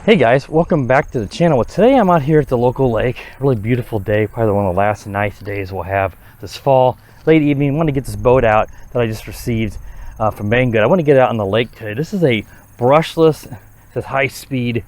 Hey guys, welcome back to the channel. Well, today I'm out here at the local lake. Really beautiful day, probably one of the last nice days we'll have this fall. Late evening, I want to get this boat out that I just received from Banggood. I want to get out on the lake today. This is a brushless, it says high-speed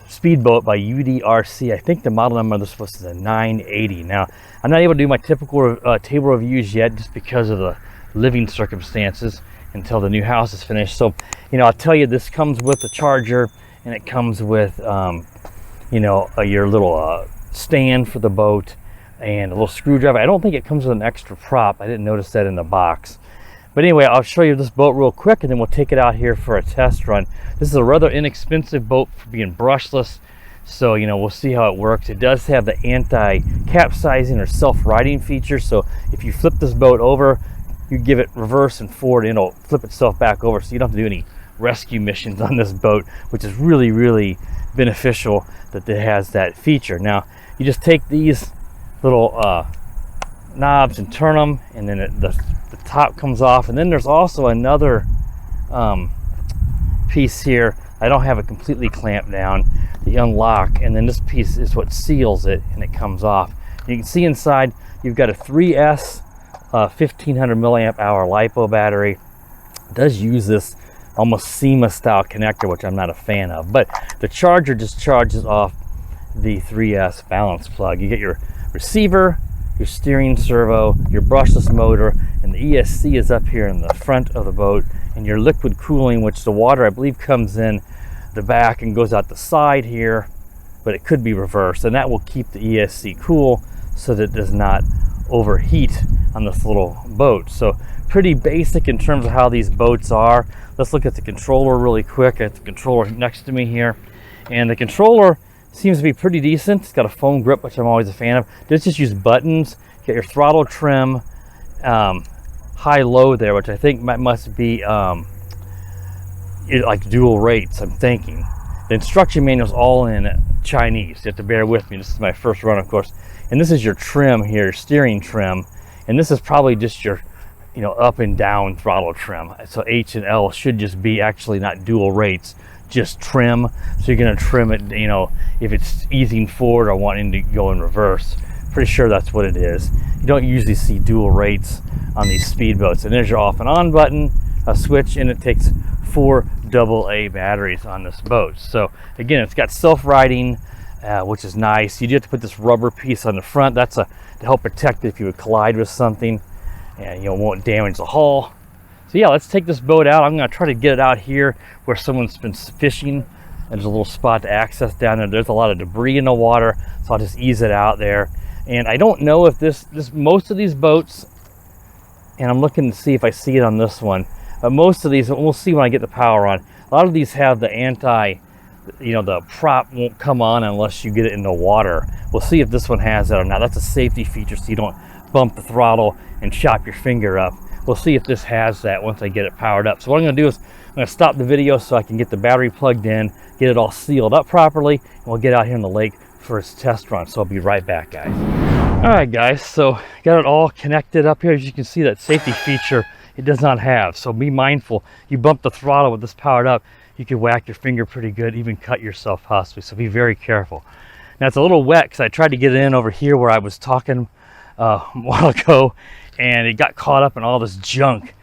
speedboat by UDIRC. I think the model number of this was the 980. Now, I'm not able to do my typical table reviews yet just because of the living circumstances until the new house is finished. So, you know, I'll tell you, this comes with a charger, and it comes with, you know, your little stand for the boat and a little screwdriver. I don't think it comes with an extra prop. I didn't notice that in the box. But anyway, I'll show you this boat real quick, and then we'll take it out here for a test run. This is a rather inexpensive boat for being brushless, so, you know, we'll see how it works. It does have the anti-capsizing or self-righting feature, so if you flip this boat over, you give it reverse and forward, and it'll flip itself back over, so you don't have to do any rescue missions on this boat, which is really beneficial that it has that feature. Now, you just take these little knobs and turn them, and then the top comes off. And then there's also another piece here. I don't have it completely clamped down. The unlock, and then this piece is what seals it, and it comes off. You can see inside you've got a 3S 1500 milliamp hour LiPo battery. It does use this almost SEMA style connector, which I'm not a fan of, but the charger just charges off the 3S balance plug. You get your receiver, your steering servo, your brushless motor, and the ESC is up here in the front of the boat, and your liquid cooling, which the water I believe comes in the back and goes out the side here, but it could be reversed, and that will keep the ESC cool so that it does not overheat on this little boat. So pretty basic in terms of how these boats are. Let's look at the controller really quick. I have the controller next to me here, and the controller seems to be pretty decent. It's got a foam grip, which I'm always a fan of. Just use buttons. Get your throttle trim, high-low there, which I think must be like dual rates, I'm thinking. The instruction manual is all in Chinese. You have to bear with me. This is my first run, of course. And this is your trim here, steering trim. And this is probably just your, you know, up and down throttle trim. So H and L should just be actually not dual rates, just trim. So you're gonna trim it, you know, if it's easing forward or wanting to go in reverse. Pretty sure that's what it is. You don't usually see dual rates on these speedboats. And there's your off and on button, a switch, and it takes 4 AA batteries on this boat. So again, it's got self-righting, which is nice. You do have to put this rubber piece on the front. That's to help protect it if you would collide with something, and, you know, won't damage the hull. So yeah, let's take this boat out. I'm going to try to get it out here where someone's been fishing. There's a little spot to access down there. There's a lot of debris in the water, so I'll just ease it out there. And I don't know if most of these boats, and I'm looking to see if I see it on this one, but most of these, we'll see when I get the power on. A lot of these have the you know, the prop won't come on unless you get it in the water. We'll see if this one has that or not. That's a safety feature, so you don't bump the throttle and chop your finger up. We'll see if this has that once I get it powered up. So what I'm going to do is I'm going to stop the video so I can get the battery plugged in, get it all sealed up properly, and we'll get out here in the lake for its test run. So I'll be right back, guys. All right, guys, so got it all connected up here. As you can see, that safety feature it does not have, so be mindful. You bump the throttle with this powered up, you could whack your finger pretty good, even cut yourself possibly, so be very careful. Now it's a little wet because I tried to get it in over here where I was talking a while ago, and it got caught up in all this junk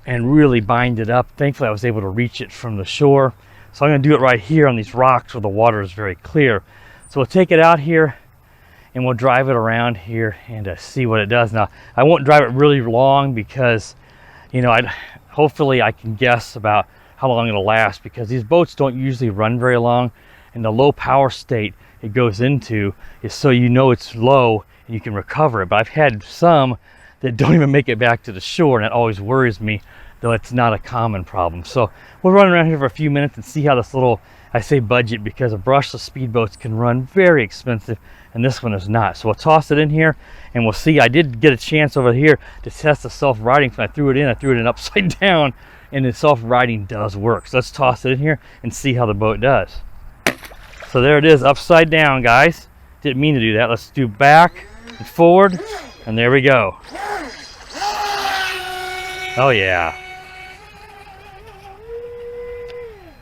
and really bind it up. Thankfully I was able to reach it from the shore, so I'm going to do it right here on these rocks where the water is very clear. So we'll take it out here and we'll drive it around here and see what it does. Now I won't drive it really long because, you know, hopefully I can guess about how long it'll last, because these boats don't usually run very long, and the low power state it goes into is so you know it's low and you can recover it. But I've had some that don't even make it back to the shore, and that always worries me, though it's not a common problem. So we'll run around here for a few minutes and see how this little, I say budget because brushless speedboats can run very expensive, and this one is not. So we'll toss it in here and we'll see. I did get a chance over here to test the self-righting. So I threw it in upside down, and the self-righting does work. So let's toss it in here and see how the boat does. So there it is, upside down, guys. Didn't mean to do that. Let's do back and forward, and there we go. Oh yeah.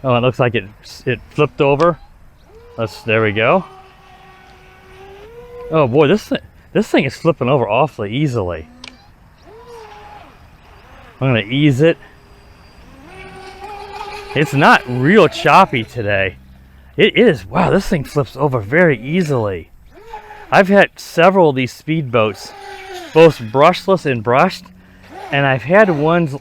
Oh, it looks like it flipped over. There we go. Oh boy, this thing is flipping over awfully easily. I'm gonna ease it. It's not real choppy today. It is. Wow, this thing flips over very easily. I've had several of these speedboats, both brushless and brushed, and I've had ones.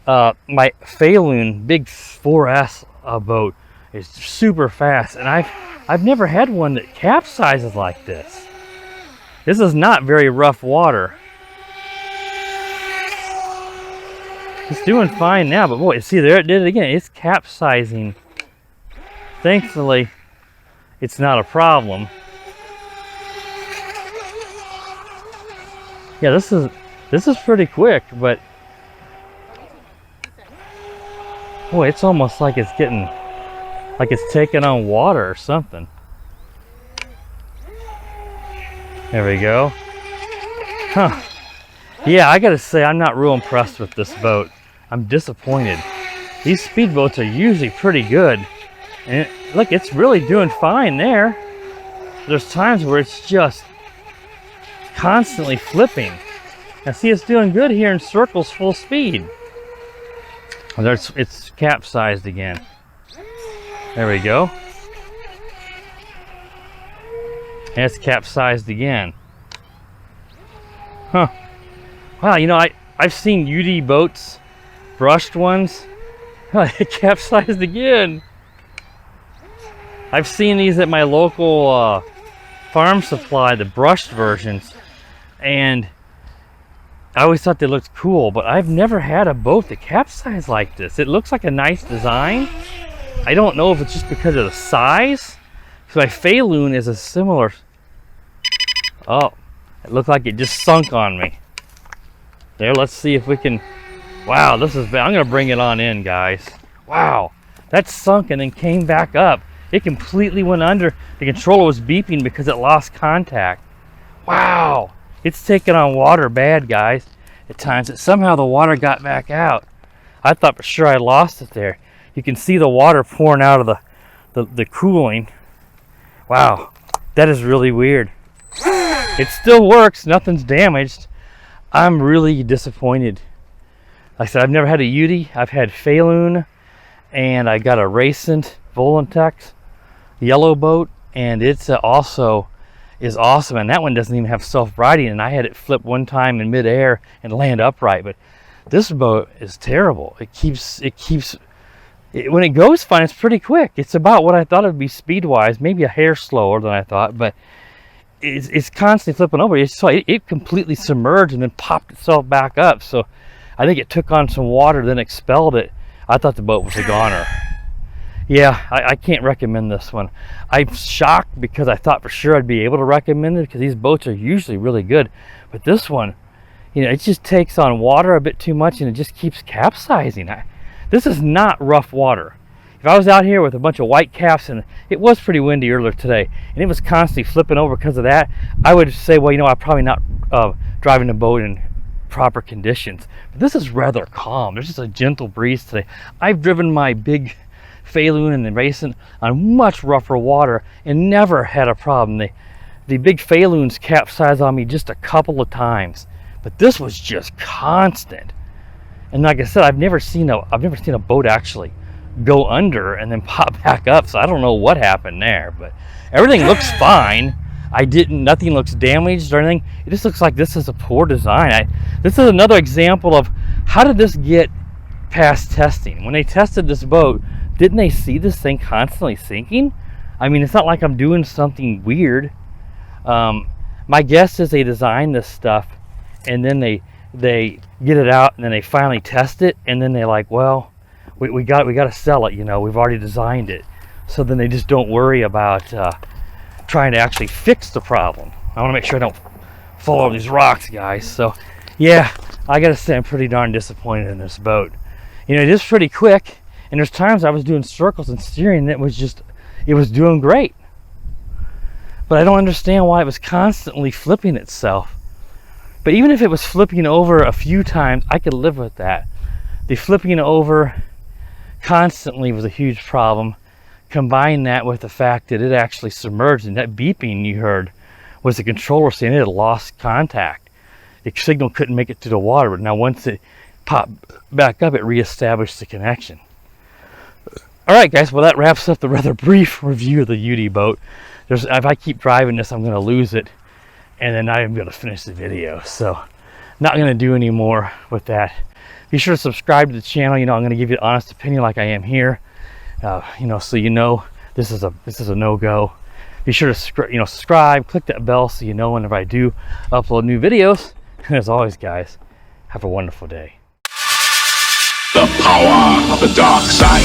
My Feilun big 4S boat is super fast, and I've never had one that capsizes like this. This is not very rough water. It's doing fine now, but boy, see there it did it again. It's capsizing. Thankfully, it's not a problem. Yeah, this is pretty quick, but boy, it's almost like it's getting, like it's taking on water or something. There we go. Huh. Yeah, I gotta say, I'm not real impressed with this boat. I'm disappointed. These speedboats are usually pretty good. And look, it's really doing fine there. There's times where it's just constantly flipping. Now see, it's doing good here in circles full speed. Oh, it's capsized again. There we go. And it's capsized again. Huh. Wow, you know, I've seen UD boats, brushed ones. It capsized again. I've seen these at my local farm supply, the brushed versions, and I always thought they looked cool, but I've never had a boat that capsized like this. It looks like a nice design. I don't know if it's just because of the size. So my Feilun is a similar. Oh, it looked like it just sunk on me. There, let's see if we can. Wow, this is bad. I'm gonna bring it on in, guys. Wow, that sunk and then came back up. It completely went under. The controller was beeping because it lost contact. Wow, it's taking on water bad, guys. At times, somehow the water got back out. I thought for sure I lost it there. You can see the water pouring out of the cooling. Wow, that is really weird. It still works, nothing's damaged. I'm really disappointed. Like I said, I've never had a UDI. I've had Feilun, and I got a recent Volantex yellow boat, and it's also is awesome. And that one doesn't even have self-righting, and I had it flip one time in midair and land upright. But this boat is terrible. When it goes fine, it's pretty quick. It's about what I thought it would be speed-wise, maybe a hair slower than I thought, but it's constantly flipping over. It completely submerged and then popped itself back up. So I think it took on some water, then expelled it. I thought the boat was a goner. Yeah, I can't recommend this one. I'm shocked because I thought for sure I'd be able to recommend it because these boats are usually really good. But this one, you know, it just takes on water a bit too much and it just keeps capsizing. This is not rough water. If I was out here with a bunch of white caps, and it was pretty windy earlier today, and it was constantly flipping over because of that, I would say, well, you know, I'm probably not driving the boat in proper conditions. But this is rather calm. There's just a gentle breeze today. I've driven my big Feilun and the racing on much rougher water and never had a problem. The big Feiluns capsized on me just a couple of times, but this was just constant. And like I said, I've never seen a boat actually go under and then pop back up. So I don't know what happened there, but everything looks fine. Nothing looks damaged or anything. It just looks like this is a poor design. This is another example of how did this get past testing? When they tested this boat, didn't they see this thing constantly sinking? I mean, it's not like I'm doing something weird. My guess is they designed this stuff and then they get it out and then they finally test it and then they're like, well, we got to sell it, you know, we've already designed it. So then they just don't worry about trying to actually fix the problem. I want to make sure I don't fall over these rocks, guys. So yeah, I gotta say I'm pretty darn disappointed in this boat. You know, it is pretty quick, and there's times I was doing circles and steering and it was doing great. But I don't understand why it was constantly flipping itself. But even if it was flipping over a few times, I could live with that. The flipping over constantly was a huge problem. Combine that with the fact that it actually submerged, and that beeping you heard was the controller saying it had lost contact. The signal couldn't make it to the water, but now once it popped back up, it reestablished the connection. All right, guys, well, that wraps up the rather brief review of the UD boat. If I keep driving this, I'm going to lose it, and then I'm going to finish the video. So not going to do any more with that. Be sure to subscribe to the channel. You know, I'm going to give you an honest opinion like I am here. You know, so you know this is a no-go. Be sure to subscribe, click that bell so you know whenever I do upload new videos. And as always, guys, have a wonderful day. The power of the dark side.